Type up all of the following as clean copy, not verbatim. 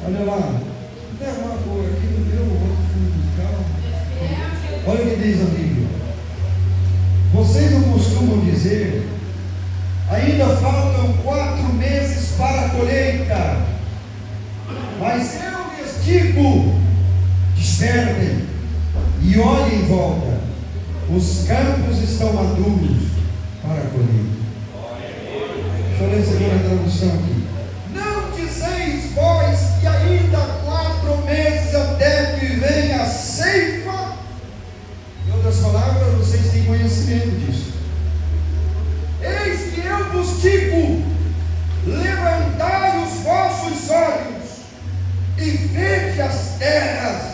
Olha lá, tem uma cor aqui no meu outro fundo musical. Olha o que diz a Bíblia. Vocês não costumam dizer: ainda faltam 4 meses para a colheita, mas eu lhes digo: despertem e olhem em volta, os campos estão maduros para a colheita. Deixa eu ler a segunda tradução aqui. Não dizeis vós que ainda 4 meses até que venha a ceifa? Em outras palavras, vocês têm conhecimento disso. Eis que eu vos digo: levantai os vossos olhos e vede as terras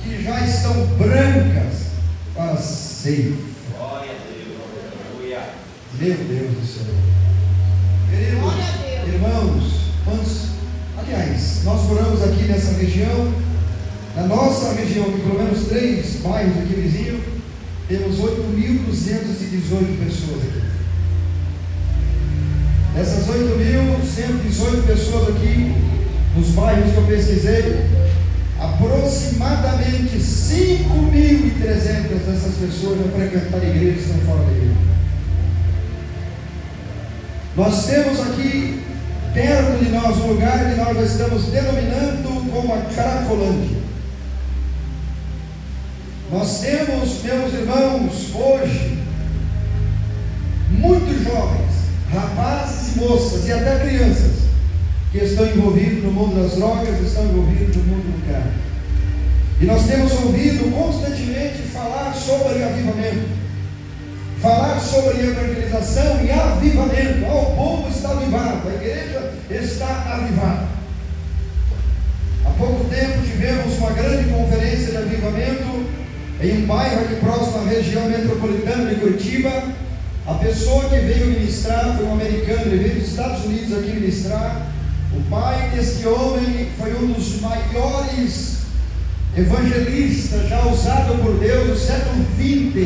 que já estão brancas para a ceifa. Glória a Deus, aleluia. Meu Deus do céu. Queridos irmãos, aliás, nós moramos aqui nessa região. Na nossa região, que pelo menos 3 bairros aqui vizinhos, temos 8.218 pessoas aqui. Dessas 8.118 pessoas aqui, nos bairros que eu pesquisei, aproximadamente 5.300 dessas pessoas já frequentam a igreja e estão fora da igreja. Nós temos aqui, perto de nós, um lugar que nós já estamos denominando como a Cracolândia. Nós temos, meus irmãos, hoje, muitos jovens, rapazes e moças, e até crianças, que estão envolvidos no mundo das drogas, estão envolvidos no mundo do carro. E nós temos ouvido constantemente falar sobre avivamento, falar sobre evangelização e avivamento. O povo está avivado, a igreja está avivada. Há pouco tempo tivemos uma grande conferência de avivamento em um bairro aqui próximo à região metropolitana de Curitiba. A pessoa que veio ministrar foi um americano, ele veio dos Estados Unidos aqui ministrar. O pai desse homem foi um dos maiores evangelistas já usado por Deus no século XX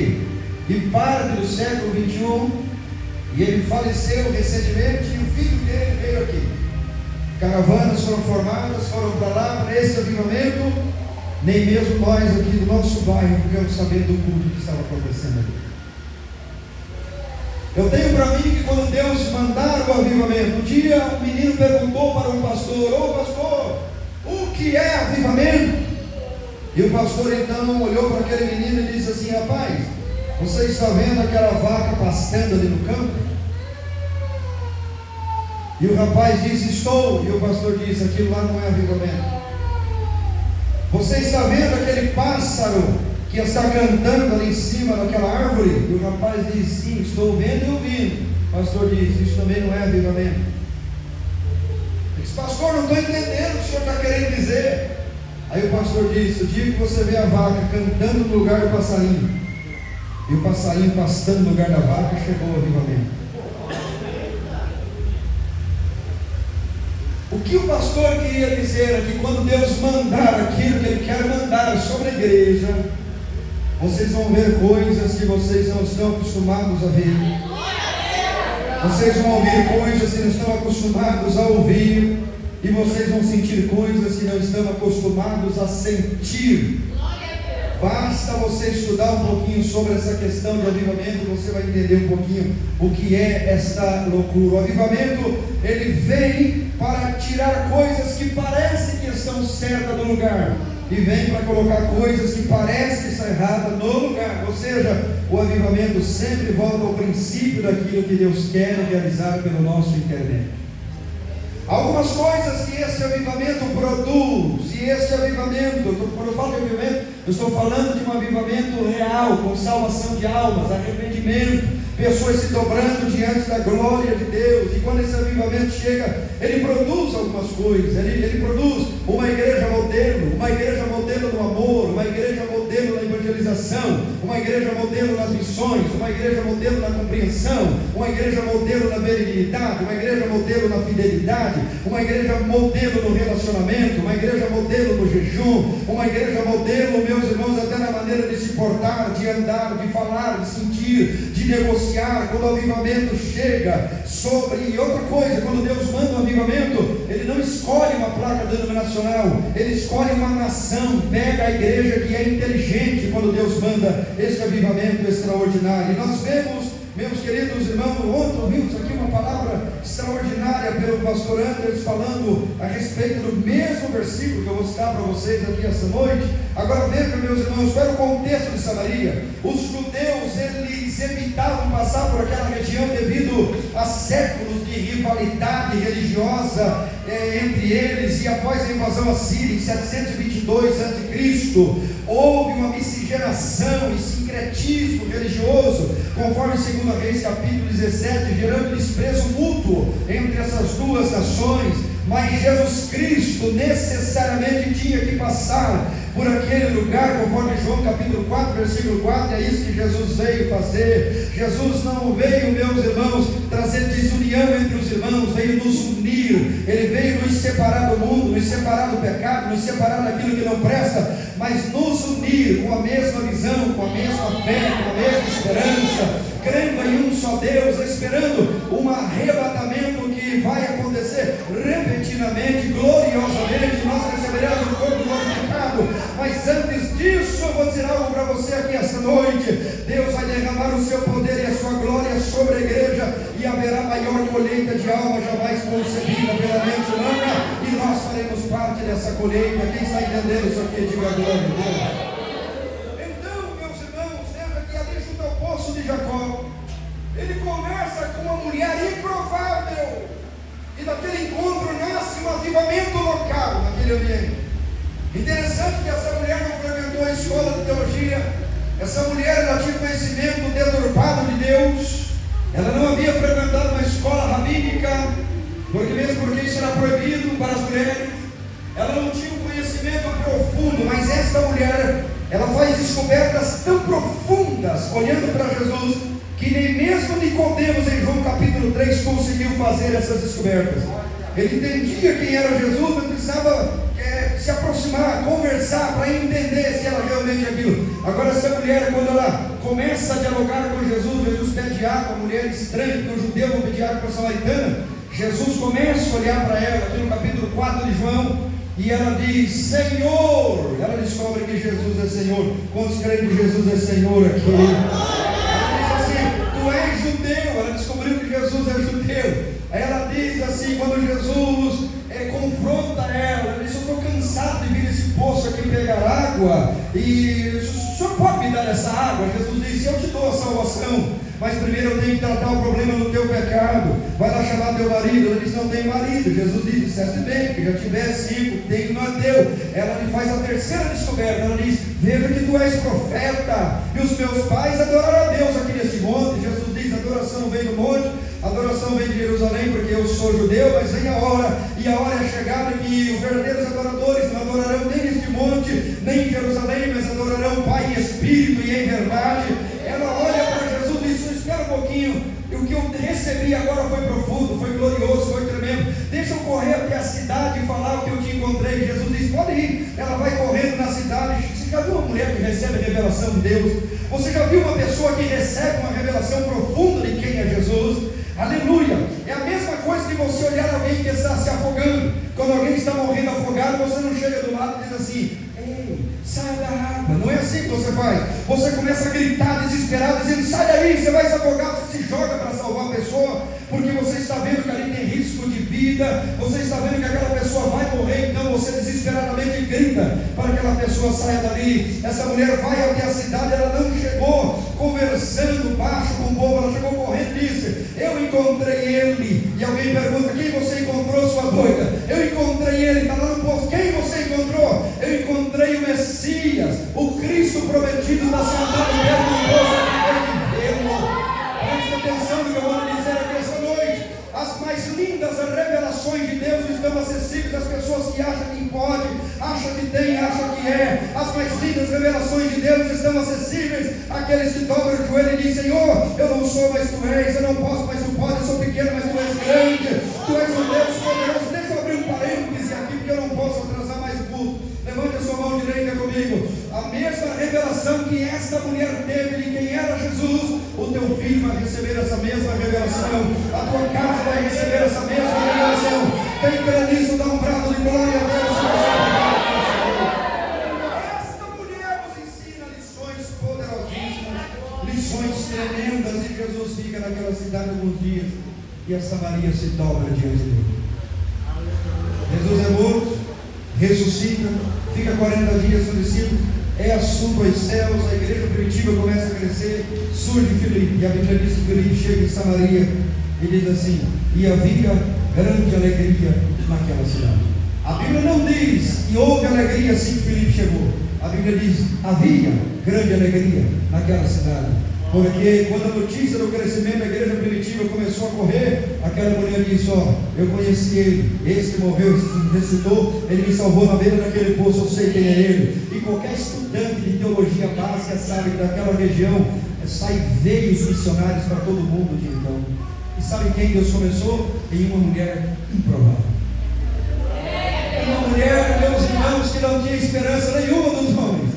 e parte do século XXI, e ele faleceu recentemente, e o filho dele veio aqui. Caravanas foram formadas, foram para lá, para esse avivamento. Nem mesmo nós aqui do nosso bairro ficamos sabendo do culto que estava acontecendo aqui. Eu tenho para mim que quando Deus mandar o avivamento, um dia um menino perguntou para um pastor: ô pastor, o que é avivamento? E o pastor então olhou para aquele menino e disse assim: rapaz, você está vendo aquela vaca pastando ali no campo? E o rapaz disse: estou. E o pastor disse: aquilo lá não é avivamento. Você está vendo aquele pássaro que está cantando ali em cima daquela árvore? E o rapaz disse: sim, estou vendo e ouvindo. O pastor disse: isso também não é avivamento. Ele disse: pastor, não estou entendendo o que o senhor está querendo dizer. Aí o pastor disse: o dia que você vê a vaca cantando no lugar do passarinho, e o passarinho pastando no lugar da vaca, chegou o avivamento. O que o pastor queria dizer é que quando Deus mandar aquilo que Ele quer mandar sobre a igreja, vocês vão ver coisas que vocês não estão acostumados a ver. Vocês vão ouvir coisas que não estão acostumados a ouvir. E vocês vão sentir coisas que não estão acostumados a sentir. Basta você estudar um pouquinho sobre essa questão de avivamento, você vai entender um pouquinho o que é esta loucura. O avivamento, ele vem para tirar coisas que parecem que estão certas do lugar, e vem para colocar coisas que parecem que estão erradas no lugar. Ou seja, o avivamento sempre volta ao princípio daquilo que Deus quer realizar pelo nosso intermédio. Algumas coisas que esse avivamento produz, e esse avivamento, quando eu falo de avivamento, eu estou falando de um avivamento real, com salvação de almas, arrependimento, pessoas se dobrando diante da glória de Deus. E quando esse avivamento chega, ele produz algumas coisas. Ele produz uma igreja modelo no amor, uma igreja modelo na evangelização, uma igreja modelo nas missões, uma igreja modelo na compreensão, uma igreja modelo na benignidade, uma igreja modelo na fidelidade, uma igreja modelo no relacionamento, uma igreja modelo no jejum, uma igreja modelo, meus irmãos, até na maneira de se portar, de andar, de falar, de sentir, de negociar, quando o avivamento chega sobre. E outra coisa, quando Deus manda um avivamento, Ele não escolhe uma placa denominacional, Ele escolhe uma nação, pega a igreja que é inteligente quando Deus manda esse avivamento extraordinário. E nós vemos, meus queridos irmãos, ontem ouvimos aqui uma palavra extraordinária pelo pastor Anderson, falando a respeito do mesmo versículo que eu vou citar para vocês aqui essa noite. Agora vejam, meus irmãos, qual era o contexto de Samaria. Os judeus, eles evitavam passar por aquela região devido a séculos de rivalidade religiosa entre eles. E após a invasão assíria em 722 a.C., houve uma miscigenação e sincretismo religioso, conforme 2 Reis capítulo 17, gerando desprezo mútuo entre essas duas nações. Mas Jesus Cristo necessariamente tinha que passar por aquele lugar, conforme João capítulo 4, versículo 4, é isso que Jesus veio fazer. Jesus não veio, meus irmãos, trazer desunião entre os irmãos, veio nos unir. Ele veio nos separar do mundo, nos separar do pecado, nos separar daquilo que não presta, mas nos unir com a mesma visão, com a mesma fé, com a mesma esperança, crendo em um só Deus, esperando um arrebatamento que vai acontecer repentinamente, gloriosamente. Nós receberemos um corpo glorificado. Mas antes disso, eu vou dizer algo para você aqui esta noite. Deus vai derramar o seu poder e a sua glória sobre a igreja, e haverá maior colheita de alma jamais concebida pela mente humana, e nós faremos parte dessa colheita. Quem está entendendo isso aqui, diga glória a Deus. Então, meus irmãos, veja que ali junto ao poço de Jacó, ele conversa com uma mulher improvável, e daquele encontro nasce um avivamento local naquele ambiente. Interessante que essa mulher não frequentou a escola de teologia. Essa mulher, ela tinha conhecimento deturpado de Deus. Ela não havia frequentado uma escola rabínica, porque isso era proibido para as mulheres. Ela não tinha um conhecimento profundo, mas esta mulher, ela faz descobertas tão profundas, olhando para Jesus, que nem mesmo Nicodemos, em João capítulo 3, conseguiu fazer essas descobertas. Ele entendia quem era Jesus, mas precisava se aproximar, conversar, para entender se era realmente aquilo. Agora essa mulher, quando ela começa a dialogar com Jesus, Jesus pede água, a mulher estranha, porque o judeu não pedia água para a samaritana. Jesus começa a olhar para ela, aqui no capítulo 4 de João, e ela diz, Senhor. Ela descobre que Jesus é Senhor. Quantos creem que Jesus é Senhor aqui? Ela diz assim, tu és judeu. Ela descobriu que Jesus é judeu. Aí ela diz assim, quando Jesus confronta ela, ela diz, eu estou cansado de vir nesse poço aqui pegar água, e o senhor pode me dar essa água? Jesus disse, eu te dou a salvação, mas primeiro eu tenho que tratar o problema do teu pecado. Vai lá chamar teu marido. Ela diz, não tem marido. Jesus diz, disseste bem, que já tiver 5, tem, não é teu. Ela lhe faz a terceira descoberta. Ela diz, veja que tu és profeta, e os meus pais adoraram a Deus aqui neste monte. Jesus diz, a adoração vem do monte, a adoração vem de Jerusalém, porque eu sou judeu, mas vem a hora, e a hora é chegada que os verdadeiros adoradores não adorarão nem neste monte, nem em Jerusalém, mas adorarão o Pai em espírito e em verdade. Ela olha para Jesus e diz, espera um pouquinho, o que eu recebi agora foi profundo, foi glorioso, foi tremendo. Deixa eu correr até a cidade e falar o que eu te encontrei. Jesus diz, pode ir. Ela vai correndo na cidade. Você já viu uma mulher que recebe a revelação de Deus? Você já viu uma pessoa que recebe uma revelação profunda de quem é Jesus? Aleluia! É a mesma coisa que você olhar alguém que está se afogando. Quando alguém está morrendo afogado, você não chega do lado e diz assim, ei, sai da água. Não é assim que você faz. Você começa a gritar desesperado, dizendo, sai daí, você vai se afogar. Você se joga para salvar a pessoa, porque você está vendo que ali tem risco de vida, você está vendo que aquela pessoa vai morrer, então você desesperadamente grita para que aquela pessoa saia dali. Essa mulher vai até a cidade, ela não chegou conversando baixo com o povo, ela chegou correndo e disse, eu encontrei ele. E alguém pergunta, quem você encontrou, sua doida? Eu encontrei ele, está lá no poço. Quem você encontrou? Eu encontrei o Messias, o Cristo prometido, está sentado perto do poço, de vê-lo. Preste atenção no que eu vou lhe dizer aqui essa noite. As mais lindas revelações de Deus estão acessíveis às pessoas que acham que pode, acham que tem, acham que é. As mais lindas revelações de Deus estão acessíveis àqueles que dobram o joelho e dizem, Senhor, eu não sou, mas tu és, eu não posso, mas tu podes, eu sou pequeno, mas tu és grande, tu és um Deus poderoso. Deixa eu abrir um parêntese aqui, porque eu não posso atrasar mais o culto. Levante a sua mão direita comigo. A mesma revelação que esta mulher teve de quem era Jesus, o o teu filho vai receber essa mesma revelação, a tua casa vai receber essa mesma revelação. Quem crê nisso, dá um brado de glória a Deus. Esta mulher nos ensina lições poderosíssimas, lições tremendas, e Jesus fica naquela cidade alguns dias, e a Samaria se dobra diante dele. Jesus é morto, ressuscita, fica 40 dias com os discípulos, é assunto aos céus, a igreja primitiva começa a crescer, surge Filipe, e a Bíblia diz que Filipe chega em Samaria, e diz assim: e havia grande alegria naquela cidade. A Bíblia não diz que houve alegria assim que Filipe chegou, a Bíblia diz: havia grande alegria naquela cidade. Porque quando a notícia do crescimento da igreja primitiva começou a correr, aquela mulher disse: ó, eu conheci ele, esse que morreu, esse que ressuscitou, ele me salvou na beira daquele poço, eu sei quem é ele. E qualquer estudante de teologia básica sabe que daquela região sai veios missionários para todo mundo de então. E sabe quem Deus começou? Em uma mulher improvável. Uma mulher, meus irmãos, que não tinha esperança nenhuma dos homens.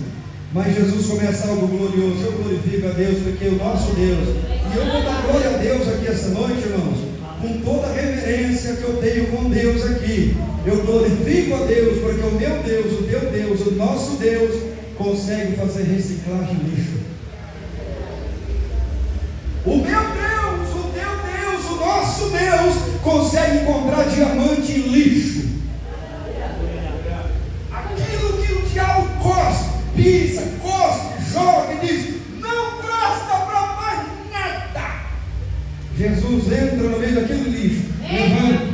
Mas Jesus começa algo glorioso. Eu glorifico a Deus, porque o nosso Deus, e eu vou dar glória a Deus aqui essa noite, irmãos, com toda a reverência que eu tenho com Deus aqui. Eu glorifico a Deus, porque o meu Deus, o teu Deus, o nosso Deus, consegue fazer reciclagem de lixo. O meu Deus, o teu Deus, o nosso Deus, consegue encontrar diamante em lixo. Aquilo que o diabo gosta, pisa, cospe, joga e diz: não presta para mais nada. Jesus entra no meio daquele lixo, levanta,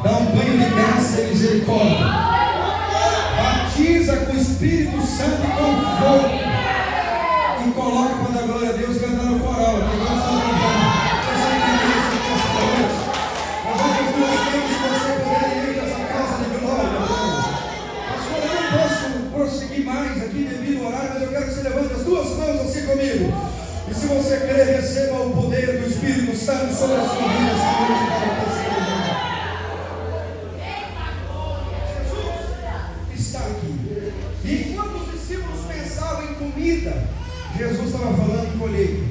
dá um banho de graça e misericórdia, batiza com o Espírito Santo e com fogo, e coloca para dar glória a Deus, cantar no coral. Que Deus está cantando. Você entende isso aqui essa noite? Nós vamos que você poder ir nessa casa de glória. Pastor, eu não posso prosseguir mais aqui devido ao horário, mas eu quero que você levante as duas mãos assim comigo. E se você crer, receba o poder do Espírito Santo sobre a sua vida essa noite para você. Jesus está aqui. E enquanto os discípulos pensavam em comida, Jesus estava falando em colheita.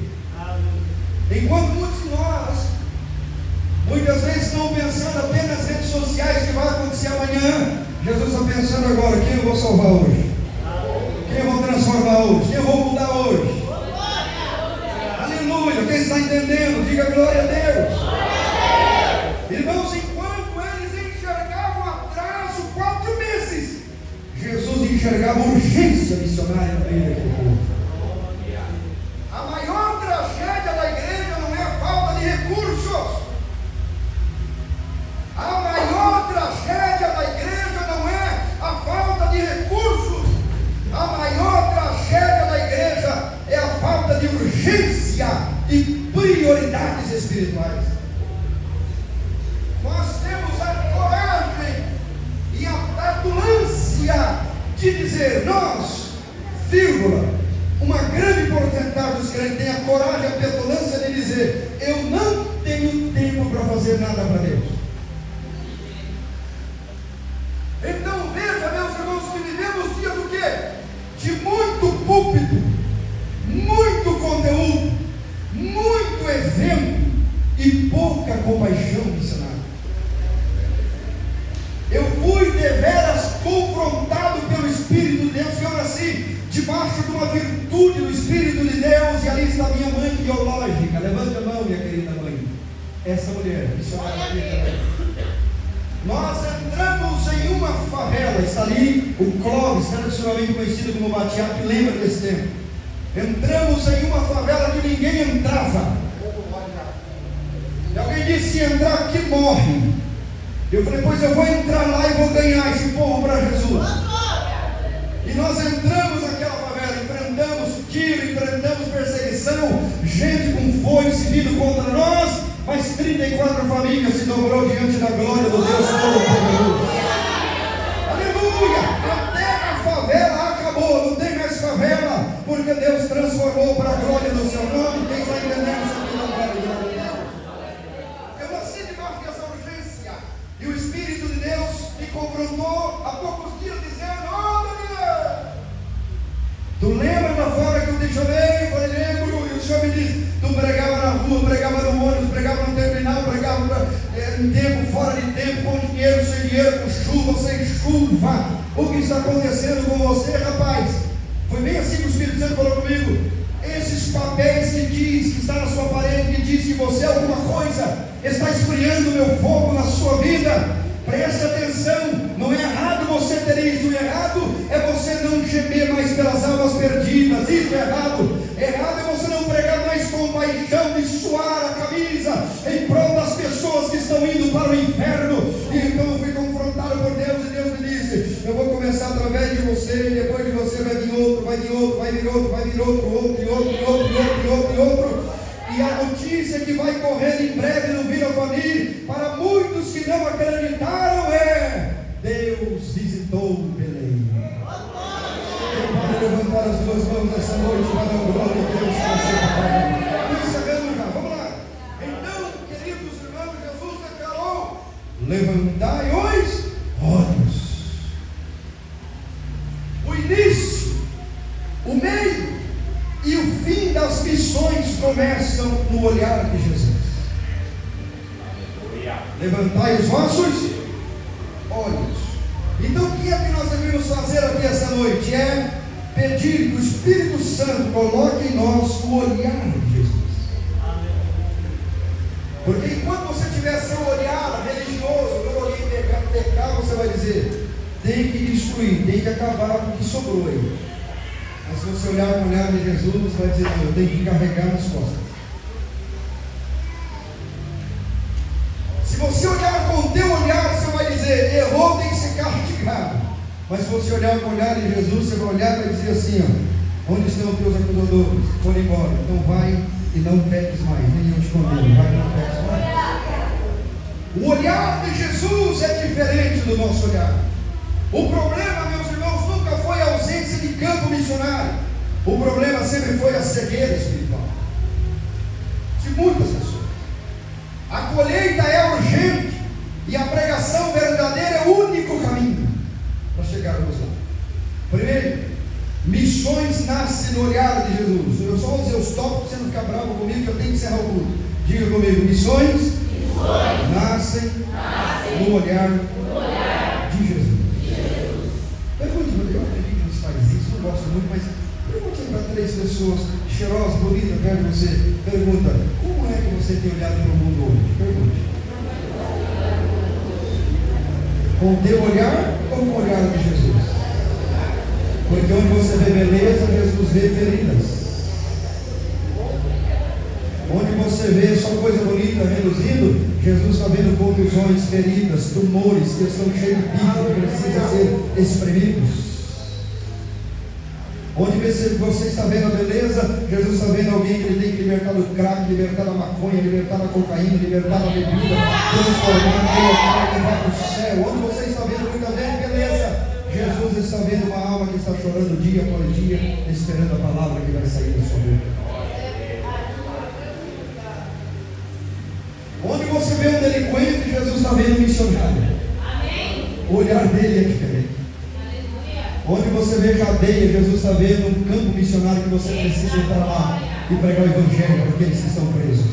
Enquanto muitos de nós, muitas vezes estão pensando apenas nas redes sociais que vai acontecer amanhã, Jesus está pensando agora: quem eu vou salvar hoje? Quem eu vou transformar hoje? Quem eu vou mudar hoje? Aleluia! Quem está entendendo? Diga glória a Deus! Irmãos, enquanto eles enxergavam atraso 4 meses, Jesus enxergava urgência missionária no meio daquele povo. A maior tragédia da igreja não é a falta de recursos. A maior tragédia da igreja não é a falta de recursos. A maior tragédia da igreja é a falta de urgência e prioridades espirituais. Nós temos a coragem e a petulância de dizer: nós, vírgula, uma grande porcentagem dos crentes tem a coragem e a petulância de dizer: eu não tenho tempo para fazer nada para Deus. Então veja, meus irmãos, que vivemos dias do quê? De muito púlpito, muito conteúdo, muito evento e pouca compaixão missionária. Eu fui deveras confrontado pelo Espírito de Deus, que eu nasci debaixo de uma virtude do Espírito de Deus, e ali está minha mãe biológica. Levanta a mão, minha querida mãe. Essa mulher, missionária também. Nós entramos em uma favela, está ali o Clóvis, tradicionalmente conhecido como Batiá, que lembra desse tempo. Entramos em uma favela que ninguém entrava. E alguém disse: se entrar aqui morre. Eu falei: pois eu vou entrar lá e vou ganhar esse povo para Jesus. E nós entramos naquela favela, enfrentamos tiro, enfrentamos perseguição, gente com foice vindo contra nós, mas 34 famílias se dobrou diante da glória do Deus Todo-Poderoso. Aleluia! Até a favela acabou, não tem mais favela, porque Deus transformou para a glória do seu nome. Quem está entendendo isso aqui não vai glória? Eu nasci debaixo dessa urgência, e o Espírito de Deus me confrontou há poucos dias, dizendo: oh, Daniel, tu lembra da forma que eu te chamei? Eu falei: lembro. E o Senhor me disse: tu pregar rua, pregava no ônibus, pregava no terminal, pregava em tempo, fora de tempo, com dinheiro, sem dinheiro, com chuva, sem chuva. O que está acontecendo com você, rapaz? Foi bem assim que o Espírito Santo falou comigo. Esses papéis que diz, que está na sua parede, que diz que você é alguma coisa, está esfriando o meu fogo na sua vida. Preste atenção, não é errado você ter isso, o errado é você não gemer mais pelas almas perdidas, isso é errado. Errado é você não pregar mais compaixão e suar a camisa em prol das pessoas que estão indo para o inferno. E então eu fui confrontado por Deus e Deus me disse: eu vou começar através de você, e depois de você vai vir outro, vai vir outro, vai vir outro, vai vir outro, outro, e outro, e outro, e outro, e outro, e outro. E a notícia que vai correr em breve no Vila Fani, para muitos que não acreditaram, é: Deus visitou Belém. Quem pode levantar as duas mãos nessa noite para dar glória a Deus para você, papai? Estou encerrando já, vamos lá. Então, queridos irmãos, Jesus declarou: levantai os olhos. O início, o meio e o fim das missões começam no olhar de Jesus. Levantai os vossos olhos. Então o que é que nós devemos fazer aqui essa noite? É pedir que o Espírito Santo coloque em nós o olhar de Jesus. Porque enquanto você tiver seu olhar religioso, eu olhei pecar, você vai dizer: tem que destruir, tem que acabar com o que sobrou aí. Mas se você olhar com o olhar de Jesus, você vai dizer: não, eu tenho que carregar nas costas. Se você olhar com o teu olhar, você vai dizer: errou, tem que ser castigado. Mas se você olhar com o olhar de Jesus, você vai olhar e vai dizer assim: ó, onde estão os teus acusadores? Foram embora. Então vai e não peques mais. Nem eu te condeno, vai e não peques mais. O olhar de Jesus é diferente do nosso olhar. O problema, meus irmãos, nunca foi a ausência de campo missionário. O problema sempre foi a cegueira espiritual de muitas pessoas. A colheita é urgente e a pregação verdadeira é o único caminho para chegarmos lá. Primeiro, missões nascem no olhar de Jesus. Eu só vou dizer os tópicos, você não ficar bravo comigo, que eu tenho que encerrar o culto. Diga comigo: missões nascem no olhar de Jesus. Pergunte para Deus: por que você faz isso? Não gosto muito, mas pergunte para 3 pessoas cheirosas, bonitas perto de você. Pergunta: como é que você tem olhado para o mundo hoje? Pergunte. Com o teu olhar ou com o olhar de Jesus? Porque onde você vê beleza, Jesus vê feridas. Onde você vê só coisa bonita reluzindo, Jesus está vendo contusões, feridas, tumores que estão cheios de bico, que precisam ser espremidos. Onde você está vendo a beleza, Jesus está vendo alguém que ele tem que libertar do crack, libertar da maconha, libertar da cocaína, libertar da bebida, transformar, colocar, levar para o céu. Onde você está vendo muita beleza, Jesus está vendo uma alma que está chorando dia após dia, esperando a palavra que vai sair da sua boca. Onde você vê um delinquente, Jesus está vendo um missionário. O olhar dele é diferente. Onde você vê cadeia, Jesus está vendo um campo missionário que você precisa entrar lá e pregar o evangelho para aqueles que estão presos.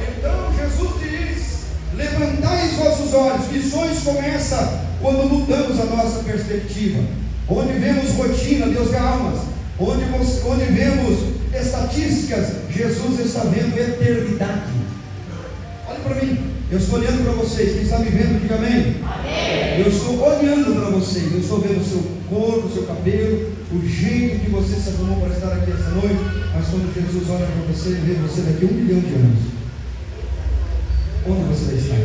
Então Jesus diz: levantai os vossos olhos. Missões começa quando mudamos a nossa perspectiva. Onde vemos rotina, Deus vê almas. Onde vemos estatísticas, Jesus está vendo eternidade. Olha para mim, eu estou olhando para vocês. Quem está me vendo, diga amém. Amém. Eu estou olhando para vocês. Eu estou vendo o seu corpo, o seu cabelo, o jeito que você se arrumou para estar aqui essa noite. Mas quando Jesus olha para você, ele vê você daqui a 1 milhão de anos. Onde você vai estar?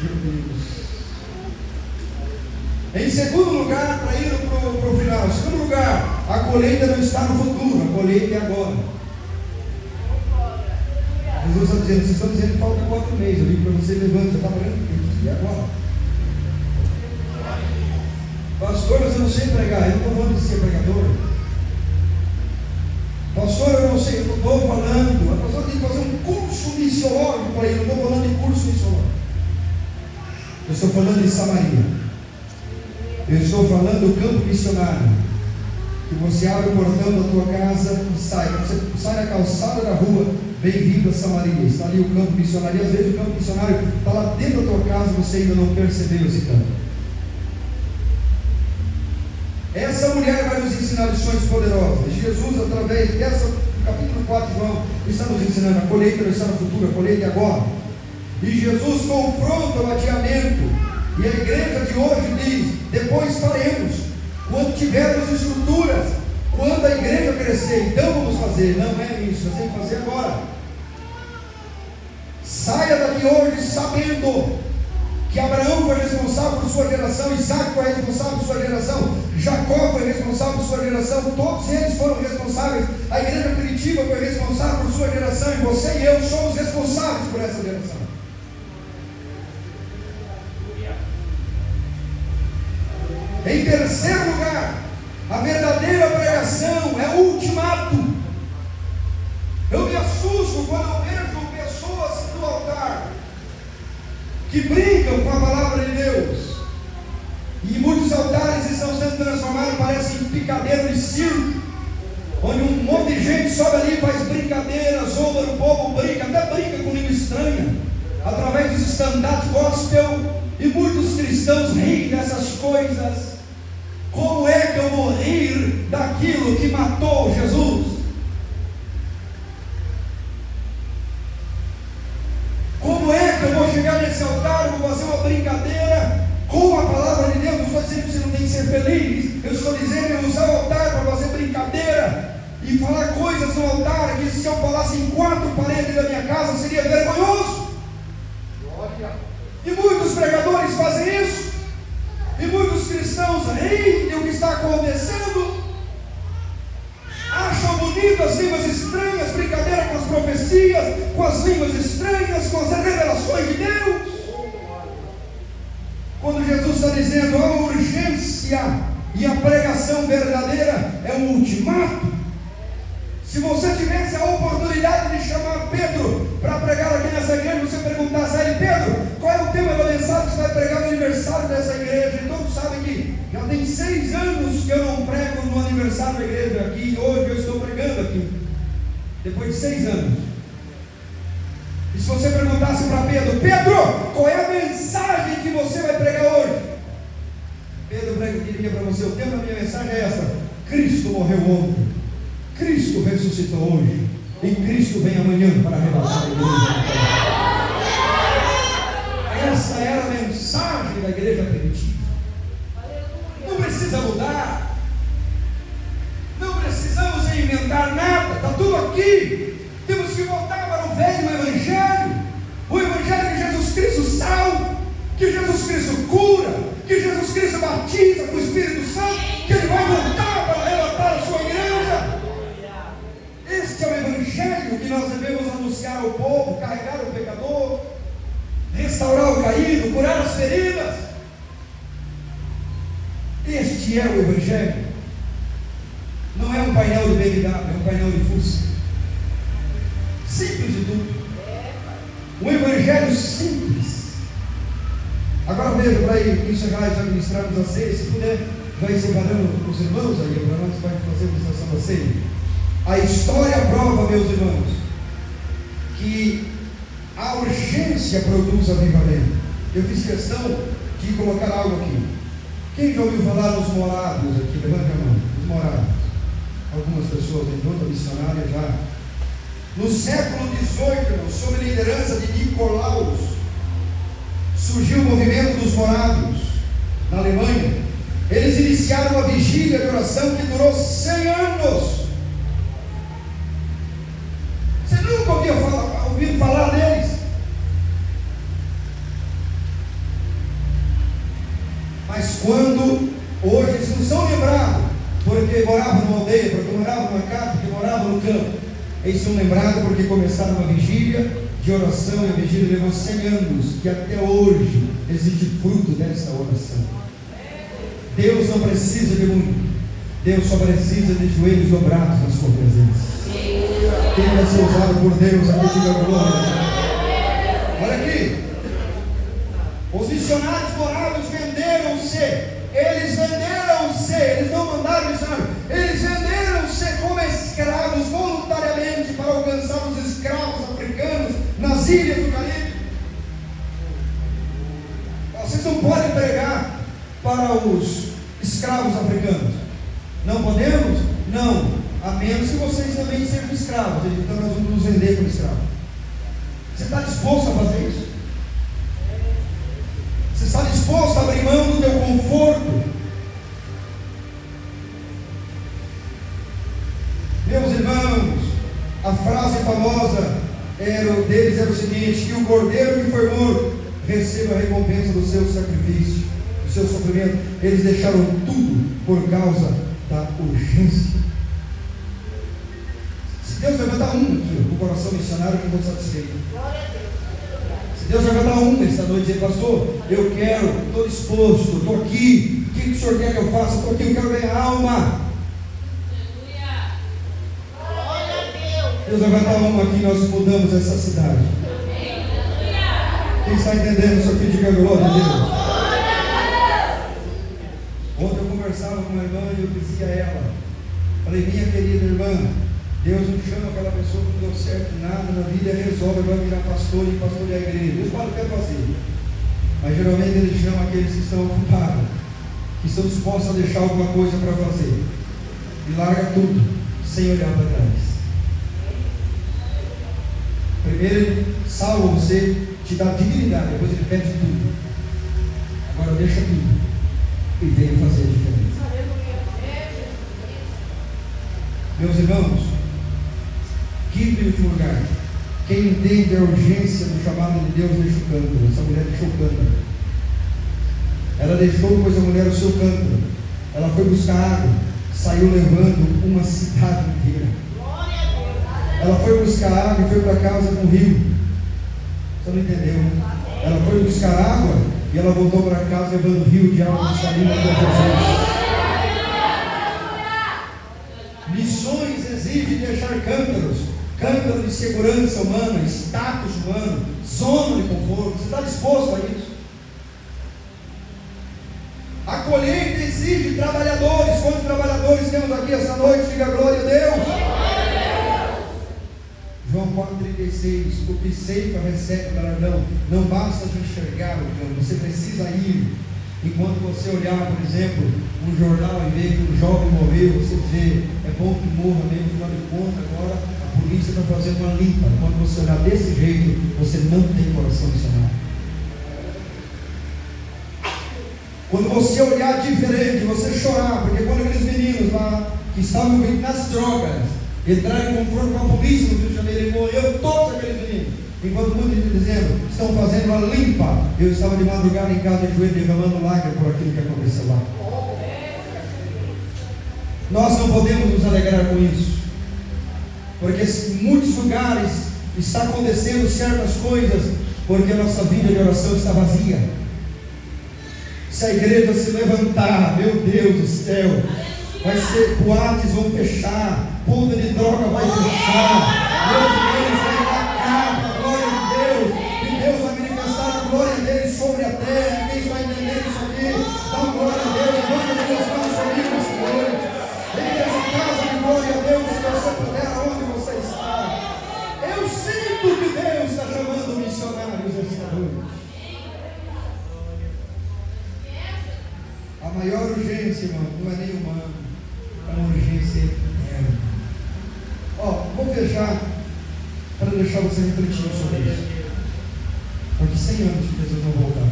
Meu Deus. Em segundo lugar, para ir para o final, em segundo lugar, a colheita não está no futuro, a colheita é agora. Jesus está dizendo: vocês estão dizendo que falta 4 meses. Eu digo para você: levante, você está falando e agora? Pastor, mas eu não sei pregar. Eu não estou falando de ser pregador. Pastor, eu não sei, eu não estou falando. A pastora tem que fazer um curso missiológico para ele. Eu não estou falando de curso missiológico. Eu estou falando de Samaria. Eu estou falando do campo missionário. Que você abre o portão da tua casa e sai. Você sai na calçada da rua, bem-vindo a Samaria. Está ali o campo missionário. E às vezes o campo missionário está lá dentro da tua casa e você ainda não percebeu esse campo. Essa mulher vai nos ensinar lições poderosas. Jesus, através dessa, no capítulo 4 de João, está nos ensinando: a colheita não está no futuro, a colheita é agora. E Jesus confronta o adiamento. E a igreja de hoje diz: depois faremos, quando tivermos estruturas, quando a igreja crescer, então vamos fazer. Não é isso, nós temos que fazer agora. Saia daqui hoje sabendo que Abraão foi responsável por sua geração, Isaac foi responsável por sua geração, Jacó foi responsável por sua geração, todos eles foram responsáveis. A igreja primitiva foi responsável por sua geração, e você e eu somos responsáveis por essa geração. Em terceiro lugar, a verdadeira pregação é o ultimato. Eu me assusto quando eu vejo pessoas no altar que brincam com a palavra de Deus, e muitos altares estão sendo transformados, parecem picadeiro de circo, onde um monte de gente sobe ali e faz brincadeira, zomba do povo, brinca, até brinca com língua estranha, através dos stand-up gospel, e muitos cristãos riem dessas coisas. Como é que eu vou rir daquilo que matou Jesus? Como é que eu vou chegar nesse altar e vou fazer uma brincadeira com a palavra de Deus? Não estou dizendo que você não tem que ser feliz, eu estou dizendo que usar o altar para fazer brincadeira e falar coisas no altar que, se eu falasse em 4 paredes da minha casa, seria vergonhoso. E muitos pregadores fazem isso. E muitos cristãos riem do que está acontecendo, acham bonitas as línguas estranhas, brincadeira com as profecias, com as línguas estranhas, com as revelações de Deus. Quando Jesus está dizendo há uma urgência, e a pregação verdadeira é um ultimato. Se você tivesse a oportunidade de chamar Pedro para pregar aqui nessa igreja, você perguntasse a ele: Pedro, qual é o tema da mensagem que você vai pregar no aniversário dessa igreja? E todos sabem que já tem 6 anos que eu não prego no aniversário da igreja aqui, e hoje eu estou pregando aqui, depois de 6 anos. E se você perguntasse para Pedro: Pedro, qual é a mensagem que você vai pregar hoje? Pedro diria para você: o tema da minha mensagem é essa: Cristo morreu ontem, Cristo ressuscitou hoje, e Cristo vem amanhã para arrebatar a igreja. Essa era a mensagem da igreja primitiva. Não precisa mudar, não precisamos inventar nada, está tudo aqui. Temos que voltar para o velho evangelho, o evangelho que Jesus Cristo salva, que Jesus Cristo cura, que Jesus Cristo batiza com o Espírito Santo, que Ele vai voltar para arrebatar a sua igreja. Este é o evangelho que nós devemos anunciar ao povo: carregar o pecador, restaurar o caído, curar as feridas. Este é o evangelho. Não é um painel de BMW, é um painel de Fusca. Simples de tudo. Um evangelho simples. Agora veja, para encerrar e já ministrarmos a ceia, se puder, já ir separando os irmãos aí, para nós vai fazer a ministração da ceia. A história prova, meus irmãos, que a urgência produz avivamento. Eu fiz questão de colocar algo aqui. Quem já ouviu falar dos morávios aqui? Levante a mão. Os morávios. Algumas pessoas em outra missionária já. No século XVIII, sob a liderança de Nicolaus, surgiu o movimento dos morávios na Alemanha. Eles iniciaram uma vigília de oração que durou 100 anos. Você nunca ouviu falar deles? Mas quando hoje eles não são lembrados porque moravam numa aldeia, porque moravam numa casa, porque moravam no campo, eles são lembrados porque começaram uma vigília de oração, e a vigília levou 100 anos, que até hoje existe fruto dessa oração. Deus não precisa de muito, Deus só precisa de joelhos dobrados na sua presença. Quem vai ser usado por Deus aqui, diga glória. Olha aqui, os missionários morávios venderam-se Eles venderam-se, eles não mandaram missionários, eles venderam-se como escravos voluntariamente para alcançar os escravos africanos nas ilhas do Caribe. Vocês não podem pregar para os escravos africanos. Não podemos? Não, a menos que vocês também sejam escravos. Então nós vamos nos vender como escravos. Você está disposto a fazer isso? Você está disposto a abrir mão do teu conforto? Meus irmãos, a frase famosa deles era o seguinte: que o cordeiro que foi morto receba a recompensa do seu sacrifício, do seu sofrimento. Eles deixaram tudo por causa da urgência. Se Deus levantar um aqui, o coração missionário, que eu vou satisfeito. Se Deus levantar um esta noite e dizer: pastor, eu quero, estou disposto, estou aqui, o que o senhor quer que eu faça? Estou aqui, eu quero ganhar alma. Deus levantar um aqui, nós mudamos essa cidade. Quem está entendendo isso aqui, diga glória a Deus. Ontem eu conversava com uma irmã e eu dizia a ela, falei: minha querida irmã, Deus não chama aquela pessoa que não deu certo nada na vida e resolve agora virar pastor e pastorear a igreja. Deus pode até fazer, mas geralmente Ele chama aqueles que estão ocupados, que estão dispostos a deixar alguma coisa para fazer, e larga tudo, sem olhar para trás. Primeiro Ele salva você, te dá dignidade, depois Ele pede tudo. Agora deixa tudo e venha fazer a diferença. Meus irmãos, quinto e último lugar, quem entende a urgência do chamado de Deus deixa o cântaro. Essa mulher deixou o cântaro. Ela deixou, pois a mulher, o seu cântaro. Ela foi buscar água, saiu levando uma cidade inteira. Ela foi buscar água e foi para casa com o rio. Você não entendeu, né? Ela foi buscar água e ela voltou para casa levando o rio de água cristalina para Jesus. Missões exigem deixar cântaros, cântaro de segurança humana, status humano, zona de conforto. Você está disposto a isso? A colheita exige trabalhadores. Quantos trabalhadores temos aqui essa noite? Diga glória a Deus. João 4,36, o que ceifa recebe galardão. Não basta de enxergar o campo, você precisa ir. Enquanto você olhar, por exemplo, um jornal e ver que um jovem morreu, você dizer: é bom que morra mesmo, afinal de contas, agora a polícia está fazendo uma limpa. Quando você olhar desse jeito, você não tem coração missionário. Quando você olhar diferente, você chorar, porque quando aqueles meninos lá que estavam envolvidos nas drogas entraram em confronto com a polícia no Rio de Janeiro e morreu todos aqueles meninos, enquanto muitos dizendo: estão fazendo uma limpa, eu estava de madrugada em casa de joelho derramando lágrimas por aquilo que aconteceu lá. Nós não podemos nos alegrar com isso, porque em muitos lugares está acontecendo certas coisas porque a nossa vida de oração está vazia. Se a igreja se levantar, meu Deus do céu, vai ser, boates vão fechar, ponta de droga vai fechar, meus irmãos vai dar capa, glória a Deus, e Deus vai manifestar a glória dele sobre a terra. Quem está entendendo isso aqui, dá glória a Deus, levanta as duas mãos comigo essa noite, venha essa casa de glória a Deus, se você puder, aonde você está. Eu sinto que Deus está chamando missionários esta noite. A maior urgência, irmão, não é nem humana, é uma urgência eterna. Vou fechar para deixar você refletindo sobre isso. Porque 100 anos que Jesus não voltar.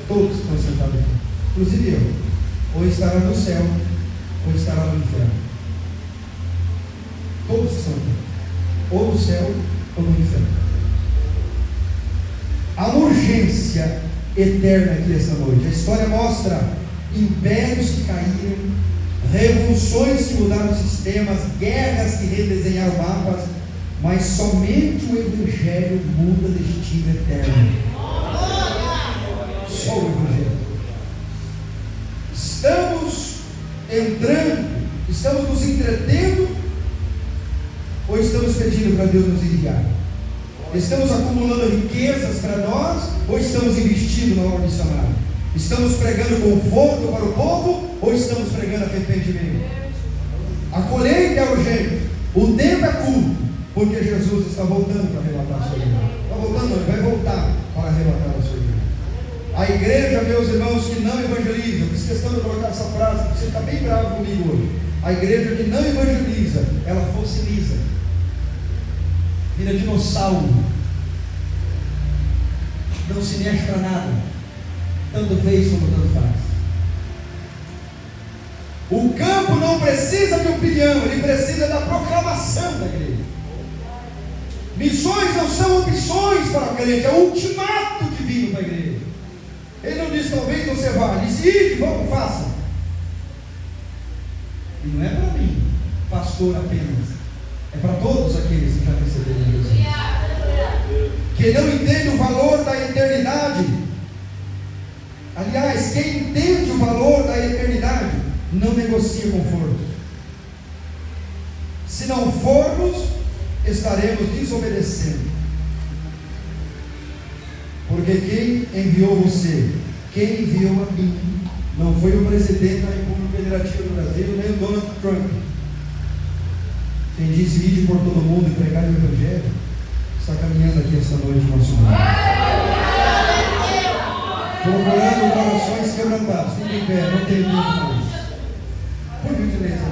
Todos estão sentados aqui, inclusive eu. Ou estará no céu, ou estará no inferno. Todos estão aqui, ou no céu, ou no inferno. Há uma urgência eterna aqui esta noite. A história mostra impérios que caíram, revoluções que mudaram sistemas, guerras que redesenharam mapas, mas somente o Evangelho muda destino eterno. Só o Evangelho. Estamos entrando, estamos nos entretendo, ou estamos pedindo para Deus nos enviar? Estamos acumulando riquezas para nós, ou estamos investindo na obra missionária? Estamos pregando conforto para o povo ou estamos pregando arrependimento? A colheita é urgente, o tempo é curto, porque Jesus está voltando para arrebatar a sua igreja. Está voltando, ele vai voltar para arrebatar a sua igreja. A igreja, meus irmãos, que não evangeliza, eu fiz questão de colocar essa frase, porque você está bem bravo comigo hoje. A igreja que não evangeliza, ela fossiliza, vira dinossauro, não se mexe para nada, tanto fez como tanto faz. O campo não precisa de opinião, ele precisa da proclamação da igreja. Missões não são opções para o crente, é o ultimato divino para a igreja. Ele não diz talvez você vá, ele diz ide, vamos, faça. E não é para mim, pastor apenas, é para todos aqueles que já receberam Jesus. Que não entende o valor da eternidade. Aliás, quem entende o valor da eternidade não negocia conforto. Se não formos, estaremos desobedecendo. Porque quem enviou você, quem enviou a mim, não foi o presidente da República Federativa do Brasil, nem o Donald Trump. Quem disse ide por todo mundo e pregar o Evangelho, está caminhando aqui esta noite no nosso mundo. Procurando corações quebrantados. Fique em pé, não tenho tempo mais. Por gentileza.